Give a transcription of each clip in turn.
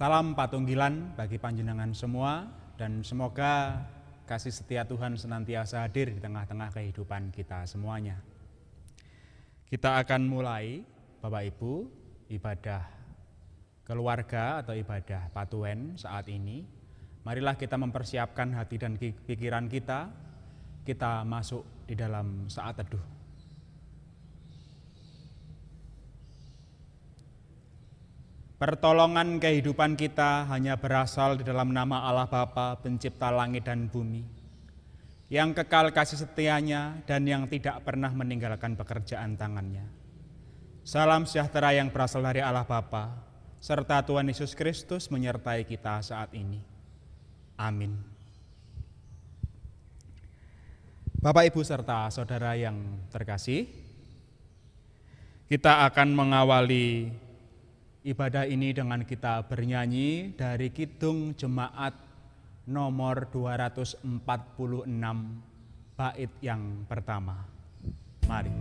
Salam patunggilan bagi panjenengan semua, dan semoga kasih setia Tuhan senantiasa hadir di tengah-tengah kehidupan kita semuanya. Kita akan mulai, Bapak Ibu, ibadah keluarga atau ibadah Patuen saat ini. Marilah kita mempersiapkan hati dan pikiran kita masuk di dalam saat teduh. Pertolongan kehidupan kita hanya berasal di dalam nama Allah Bapa, pencipta langit dan bumi, yang kekal kasih setianya dan yang tidak pernah meninggalkan pekerjaan tangannya. Salam sejahtera yang berasal dari Allah Bapa, serta Tuhan Yesus Kristus menyertai kita saat ini. Amin. Bapak, Ibu, serta saudara yang terkasih, kita akan mengawali ibadah ini dengan kita bernyanyi dari Kidung Jemaat nomor 246, bait yang pertama. Mari.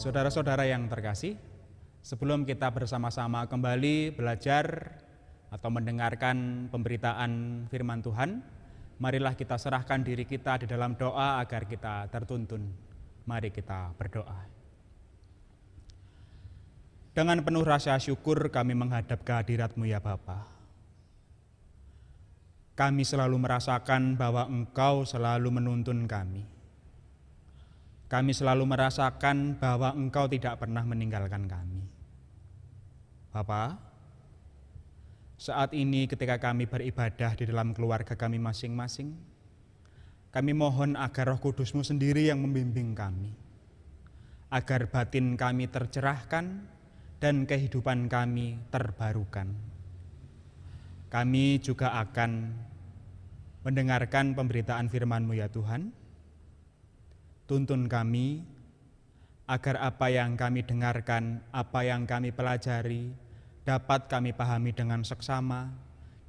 Saudara-saudara yang terkasih, sebelum kita bersama-sama kembali belajar atau mendengarkan pemberitaan firman Tuhan, marilah kita serahkan diri kita di dalam doa agar kita tertuntun. Mari kita berdoa. Dengan penuh rasa syukur kami menghadap kehadirat-Mu ya Bapa. Kami selalu merasakan bahwa Engkau selalu menuntun kami. Kami selalu merasakan bahwa Engkau tidak pernah meninggalkan kami. Bapa, saat ini ketika kami beribadah di dalam keluarga kami masing-masing, kami mohon agar Roh Kudus-Mu sendiri yang membimbing kami, agar batin kami tercerahkan dan kehidupan kami terbarukan. Kami juga akan mendengarkan pemberitaan firman-Mu ya Tuhan. Tuntun kami agar apa yang kami dengarkan, apa yang kami pelajari dapat kami pahami dengan seksama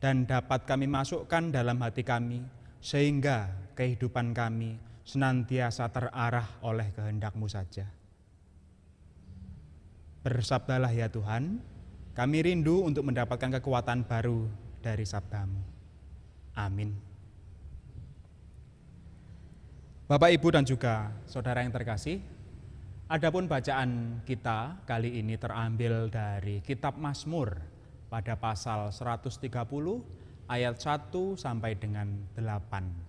dan dapat kami masukkan dalam hati kami sehingga kehidupan kami senantiasa terarah oleh kehendak-Mu saja. Bersabdalah ya Tuhan, kami rindu untuk mendapatkan kekuatan baru dari sabda-Mu. Amin. Bapak, Ibu, dan juga saudara yang terkasih, adapun bacaan kita kali ini terambil dari Kitab Mazmur pada pasal 130 ayat 1 sampai dengan 8.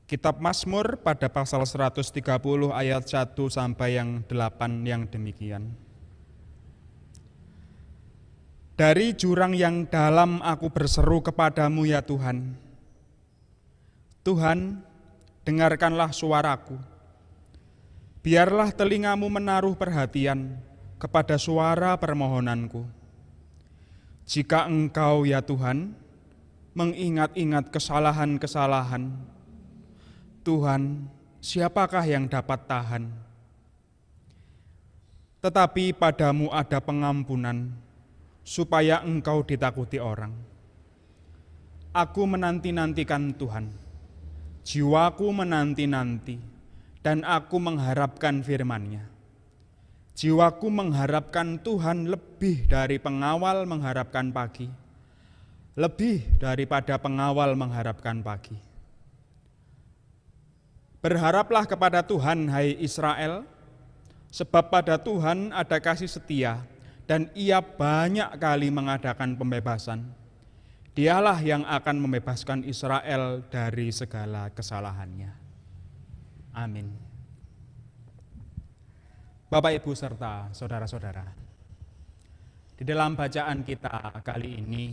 Kitab Mazmur pada pasal 130 ayat 1 sampai yang 8 yang demikian. Dari jurang yang dalam aku berseru kepadamu ya Tuhan. Tuhan, dengarkanlah suaraku. Biarlah telingamu menaruh perhatian kepada suara permohonanku. Jika Engkau ya Tuhan, mengingat-ingat kesalahan-kesalahan, Tuhan, siapakah yang dapat tahan? Tetapi padamu ada pengampunan, supaya engkau ditakuti orang. Aku menanti-nantikan Tuhan, jiwaku menanti-nanti, dan aku mengharapkan firman-Nya. Jiwaku mengharapkan Tuhan lebih dari pengawal mengharapkan pagi, lebih daripada pengawal mengharapkan pagi. Berharaplah kepada Tuhan, hai Israel, sebab pada Tuhan ada kasih setia, dan Ia banyak kali mengadakan pembebasan. Dialah yang akan membebaskan Israel dari segala kesalahannya. Amin. Bapak, Ibu, serta saudara-saudara, di dalam bacaan kita kali ini,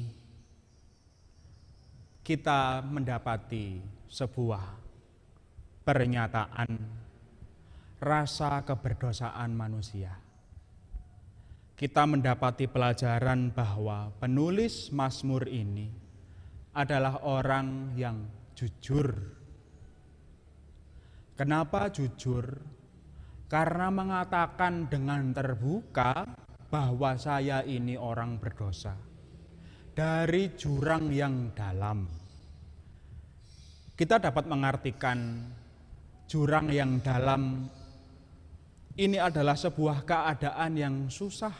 kita mendapati sebuah pernyataan rasa keberdosaan manusia. Kita mendapati pelajaran bahwa penulis Mazmur ini adalah orang yang jujur. Kenapa jujur? Karena mengatakan dengan terbuka bahwa saya ini orang berdosa dari jurang yang dalam. Kita dapat mengartikan jurang yang dalam ini adalah sebuah keadaan yang susah,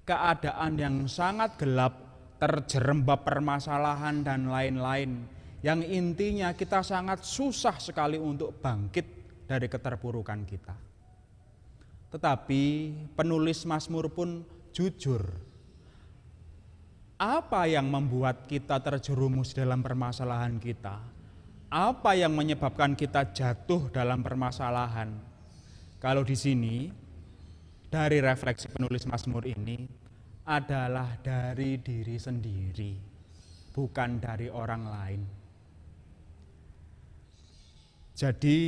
keadaan yang sangat gelap, terjerembab permasalahan dan lain-lain, yang intinya kita sangat susah sekali untuk bangkit dari keterpurukan kita. Tetapi penulis Mazmur pun jujur. Apa yang membuat kita terjerumus dalam permasalahan kita? Apa yang menyebabkan kita jatuh dalam permasalahan? Kalau di sini, dari refleksi penulis Mazmur ini adalah dari diri sendiri, bukan dari orang lain. Jadi,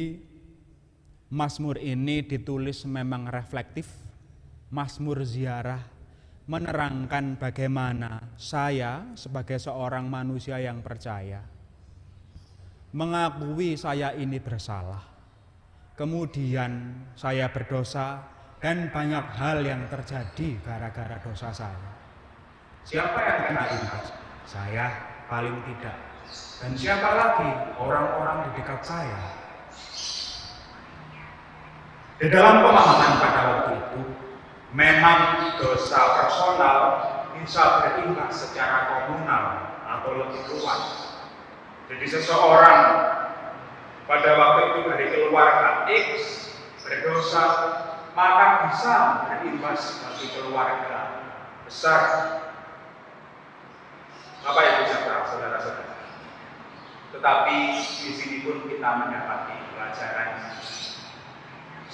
Mazmur ini ditulis memang reflektif, Mazmur ziarah, menerangkan bagaimana saya sebagai seorang manusia yang percaya, mengakui saya ini bersalah, kemudian saya berdosa, dan banyak hal yang terjadi gara-gara dosa saya. Siapa yang kena imbas? Saya paling tidak. Dan siapa lagi? Orang-orang di dekat saya. Di dalam pemahaman pada waktu itu, memang dosa personal bisa berimbas secara komunal atau lebih luas. Jadi seseorang pada waktu itu dari keluarga X berdosa, maka bisa berimbas bagi keluarga besar. Apa yang bisa saudara-saudara? Tetapi di sini pun kita mendapati pelajaran.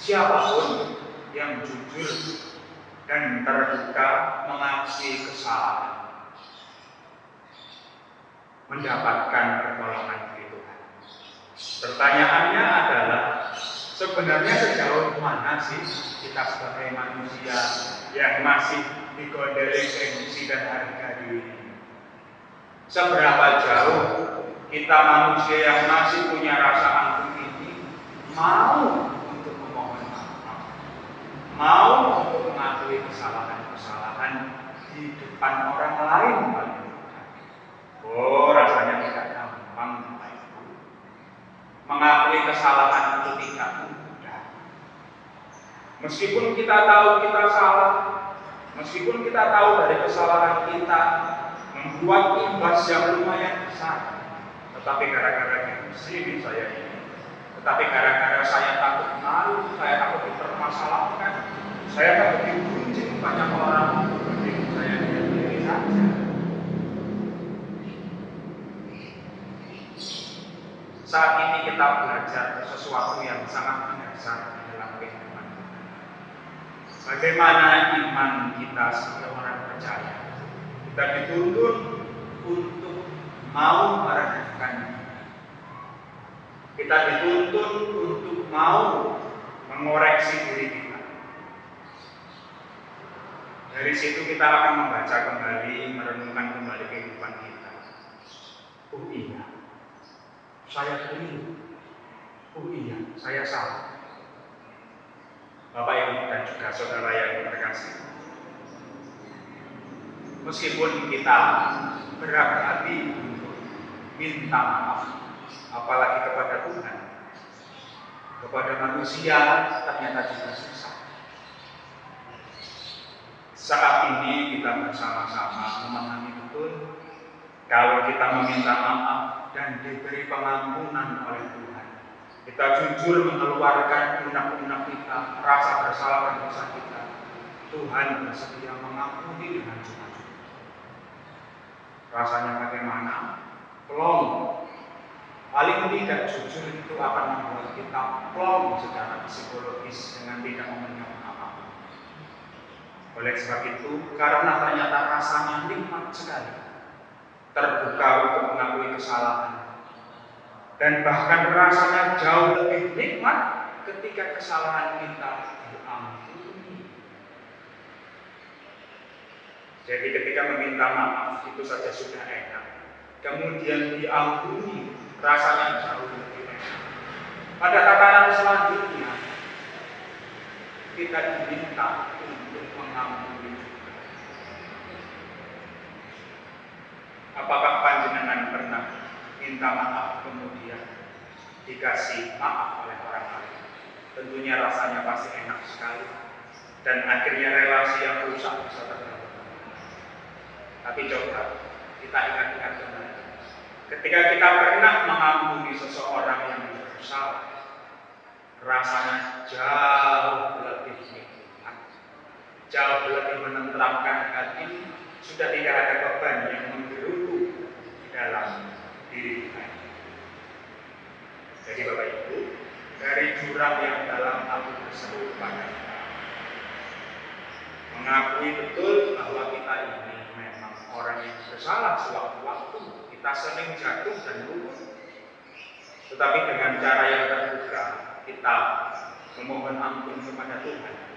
Siapapun yang jujur dan terbuka mengakui kesalahan, mendapatkan pertolongan dari Tuhan. Pertanyaannya adalah, sebenarnya sejauh mana sih kita sebagai manusia yang masih digondeli gengsi dan harga diri? Seberapa jauh kita manusia yang masih punya rasa angkuh ini mau untuk memohon maaf, mau untuk mengakui kesalahan-kesalahan di depan orang lain? Oh, rasanya tidak gampang, Bapak Ibu. Mengakui kesalahan itu tidak mudah. Meskipun kita tahu kita salah, meskipun kita tahu dari kesalahan kita membuat imbas yang lumayan besar, tetapi gara-gara gengsi saya ini, tetapi gara-gara saya takut malu, saya takut dipermasalahkan, saya takut digunjing banyak orang, mending saya diri saja. Saat ini kita belajar sesuatu yang sangat mendasar di dalam kehidupan kita. Bagaimana iman kita sebagai orang percaya? Kita dituntut untuk mau merendahkan diri. Kita dituntut untuk mau mengoreksi diri kita. Dari situ kita akan membaca kembali, merenungkan kembali kehidupan kita. Oh iya, saya keliru. Oh iya, saya salah. Bapak Ibu dan juga saudara yang terkasih, meskipun kita berat hati untuk minta maaf, apalagi kepada Tuhan, kepada manusia ternyata juga susah. Saat ini kita bersama-sama memahami betul kalau kita meminta maaf dan diberi pengampunan oleh Tuhan, kita jujur mengeluarkan unek-unek kita, rasa bersalah dan dosa kita, Tuhan bersedia mengampuni dengan cuma-cuma. Rasanya bagaimana? Plong. Paling tidak jujur itu akan membuat kita plong secara psikologis dengan tidak memenuhi apa-apa. Oleh sebab itu, karena ternyata rasanya nikmat sekali, terbuka untuk mengakui kesalahan, dan bahkan rasanya jauh lebih nikmat ketika kesalahan kita diampuni. Jadi ketika meminta maaf itu saja sudah enak, kemudian diampuni rasanya jauh lebih enak. Pada tataran selanjutnya kita diminta untuk mengampuni. Apakah panjenengan pernah minta maaf kemudian dikasih maaf oleh orang lain? Tentunya rasanya pasti enak sekali, dan akhirnya relasi yang rusak bisa terbangun. Tapi coba kita ingat-ingat kembali, ketika kita pernah mengampuni seseorang yang bersalah, rasanya jauh lebih nikmat, jauh lebih menenteramkan hati. Sudah tidak ada beban yang menggerutu di dalam diri kita. Jadi Bapak Ibu, dari jurang yang dalam aku berseru pada kita, mengakui betul bahwa kita ini memang orang yang bersalah sewaktu-waktu, kita sering jatuh dan luput. Tetapi dengan cara yang terbuka, kita memohon ampun kepada Tuhan.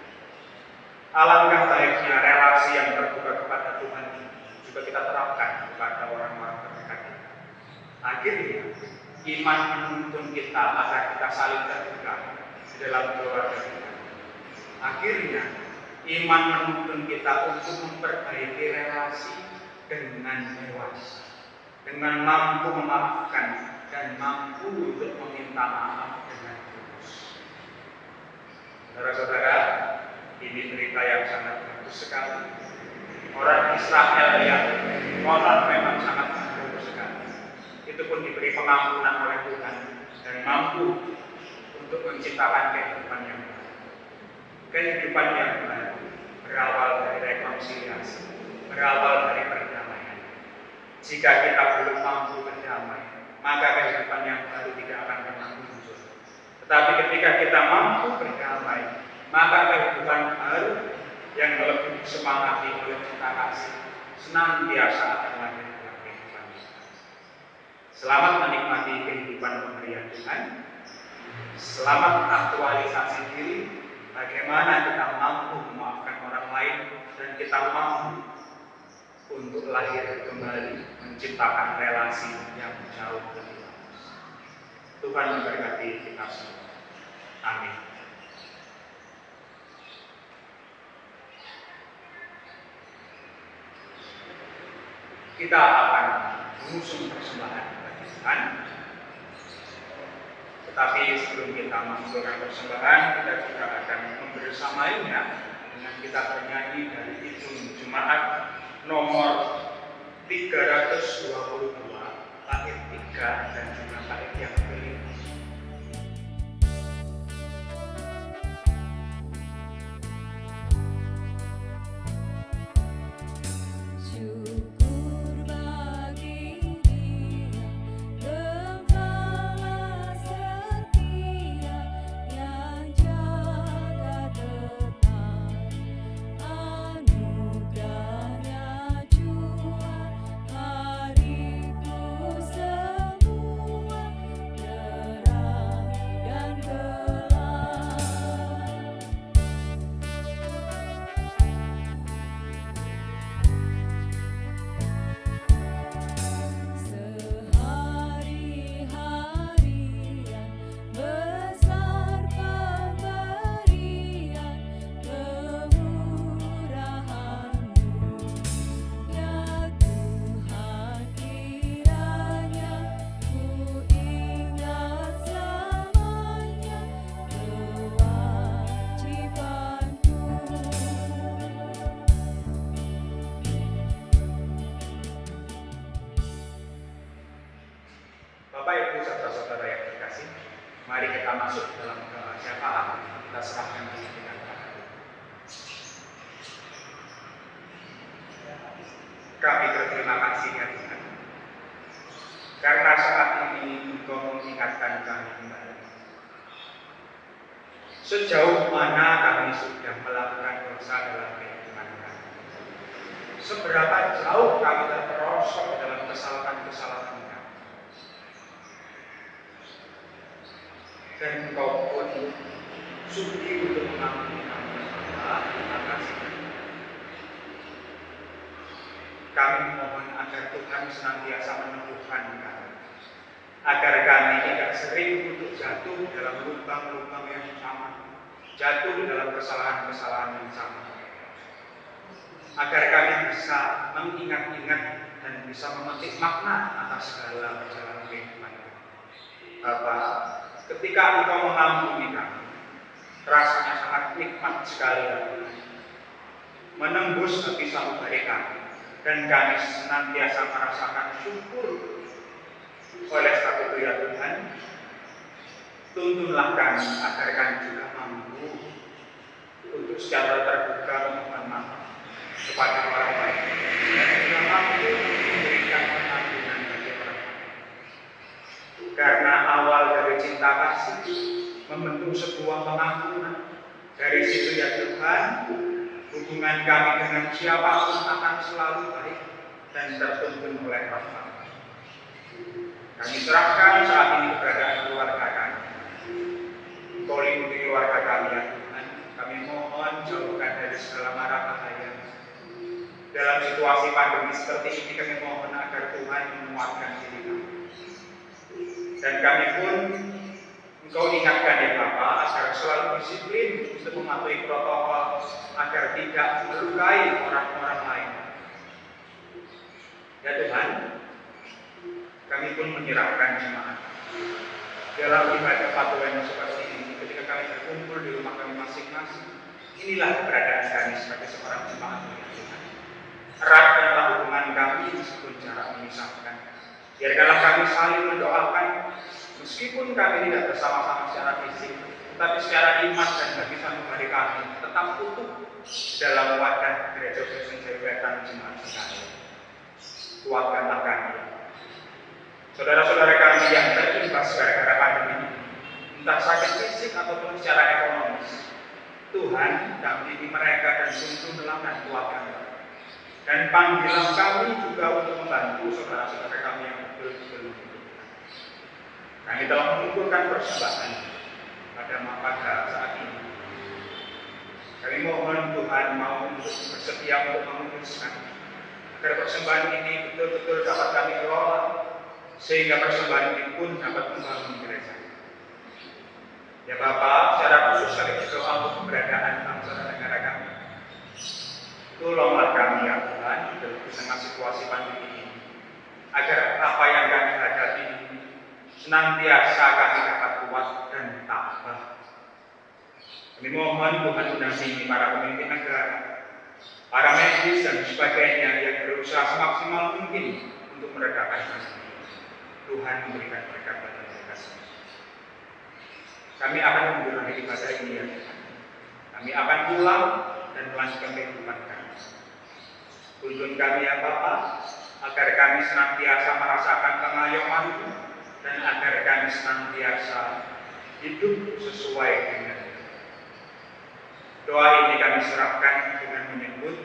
Alangkah baiknya relasi yang terbuka kepada Tuhan ini juga kita terapkan kepada orang-orang terdekat kita. Akhirnya, iman menuntun kita agar kita saling terbuka di dalam keluarga kita. Akhirnya, iman menuntun kita untuk memperbaiki relasi dengan dewasa, dengan mampu memaafkan dan mampu untuk meminta maaf dengan tulus. Saudara-saudara, ini cerita yang sangat bagus sekali. Orang Israel yang konon memang sangat bagus sekali, itu pun diberi pengampunan oleh Tuhan dan mampu untuk menciptakan kehidupan yang baru. Kehidupan yang baru berawal dari rekonsiliasi, berawal dari perdamaian. Jika kita belum mampu berdamai, maka kehidupan yang baru tidak akan pernah muncul. Tetapi ketika kita mampu berdamai, maka kehidupan baru yang lebih disemangati oleh cinta kasih senantiasa akan lahir dalam kehidupan kita. Selamat menikmati kehidupan pemberian Tuhan. Selamat aktualisasi diri, bagaimana kita mampu memaafkan orang lain dan kita mampu untuk lahir kembali menciptakan relasi yang jauh lebih bagus. Tuhan memberkati kita semua. Amin. Kita akan mengusung persembahan bagi Tuhan. Tetapi sebelum kita mengusulkan persembahan, kita juga akan membersamainya dengan kita bernyanyi dari Kidung Jemaat nomor 322, bait 3 dan juga bait yang kelima. Hariku semua Bapak Ibu saudara-saudara yang terkasih, mari kita masuk dalam doa syafaat. Kita serahkan diri dengan Tuhan. Kami berterima kasih ya Tuhan, karena saat ini Engkau mengingatkan kami kembali. Sejauh mana kami sudah melakukan dosa dalam kehidupan kami? Seberapa jauh kami terperosok dalam kesalahan-kesalahan kami? Dan Engkau pun sudi untuk mengampuni kami. Terima kasih. Kami mohon agar Tuhan senantiasa meneguhkan kami, agar kami tidak sering untuk jatuh dalam lubang-lubang yang sama, jatuh dalam kesalahan-kesalahan yang sama, agar kami bisa mengingat-ingat dan bisa memetik makna atas segala perjalanan kehidupan kami. Bapak, ketika Engkau mengampuni kami, rasanya sangat nikmat sekali ya Tuhan, menembus hati sanubari kami. Dan kami senantiasa merasakan syukur. Oleh sebab itu ya Tuhan, tuntunlah kami agar kami juga mampu untuk secara terbuka memohon maaf kepada orang lain dan juga mampu memberikan pengampunan bagi orang lain. Karena awal dari cinta kasih membentuk sebuah pengampunan. Dari situ ya Tuhan, hubungan kami dengan siapapun akan selalu baik dan tertuntun oleh rahmat. Kami serahkan saat ini keberadaan keluarga kami. Engkau lindungi keluarga kami ya Tuhan. Kami mohon jauhkan dari segala mara bahaya. Dalam situasi pandemi seperti ini kami mohon agar Tuhan menguatkan diri kami. Dan kami pun Engkau ingatkan ya Bapak agar selalu disiplin untuk mematuhi protokol agar tidak melukai orang-orang lain. Ya Tuhan, kami pun menyerahkan jemaat dalam ibadah Paduan seperti ini. Ketika kami berkumpul di rumah kami masing-masing, inilah keberadaan kami sebagai seorang jemaat ya Tuhan. Eratkanlah hubungan kami meskipun jarak memisahkan. Biarkanlah kami saling mendoakan, meskipun kami tidak bersama-sama secara fisik, tetapi secara iman dan bagi sanubari kami tetap utuh dalam wadah Gereja Kristen Wetan jemaat sekalian. Kuatkanlah kami, saudara-saudara kami yang terimbas gara-gara pandemi ini, entah sakit fisik ataupun secara ekonomis. Tuhan dampingi mereka dan tuntunlah dan kuatkan mereka. Dan panggilan kami juga untuk membantu saudara-saudara kami yang betul-betul membutuhkan. Kami telah mengumpulkan persembahan pada saat ini. Kami mohon Tuhan mau bersedia untuk menguruskan agar persembahan ini betul-betul dapat kami kelola, sehingga persembahan ini pun dapat membangun gereja. Ya Bapak, secara khusus kami berdoa untuk keberadaan bangsa dan negara kami. Tolonglah kami ya Tuhan di tengah situasi pandemi ini, agar apa yang kami hadapi ini senantiasa kami dapat kuat dan tabah. Kami mohon Tuhan mendampingi para pemimpin negara, para medis dan sebagainya yang berusaha semaksimal mungkin untuk meredakan pandemi. Tuhan memberikan berkat bagi mereka semua. Kami akan menjalani ibadah ini ya Tuhan. Kami akan pulang dan melanjutkan kehidupan kami. Tuntun kami ya Bapa, agar kami senantiasa merasakan pengayuman dan agar kami senantiasa hidup sesuai dengan doa ini kami serahkan dengan menyebut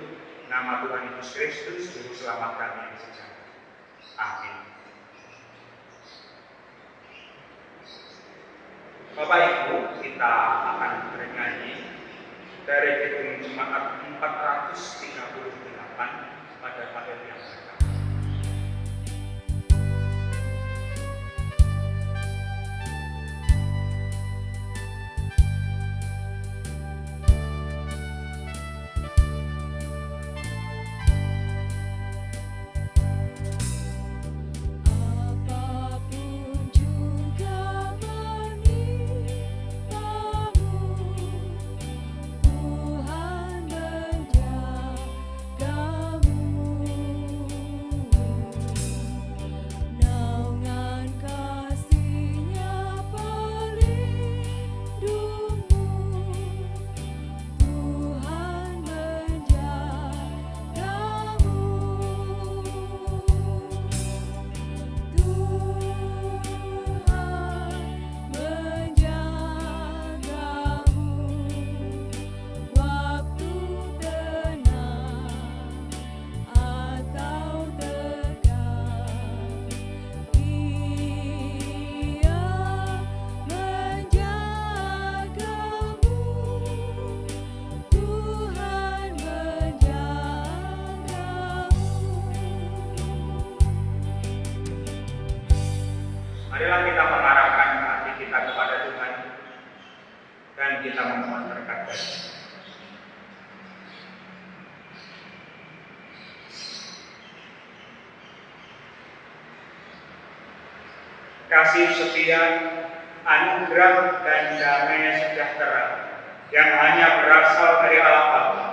nama Tuhan Yesus Kristus, Juru Selamat kami yang sejati. Amin. Bapak Ibu, kita akan bernyanyi dari gedung Jemaat 438 pada bait yang pertama. Tuhan menjadi Marilah kita mengarahkan hati kita kepada Tuhan dan kita memohon berkat dari kasih setia, anugerah dan damai sejahtera yang hanya berasal dari Allah Bapa,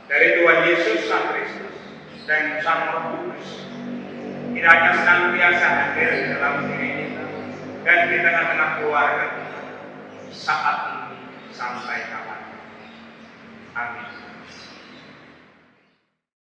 dari Tuhan Yesus Sang Kristus dan Sang Roh Kudus, kiranya senantiasa hadir di dalam diri kita dan di tengah-tengah keluarga kita saat ini sampai kapan. Amin.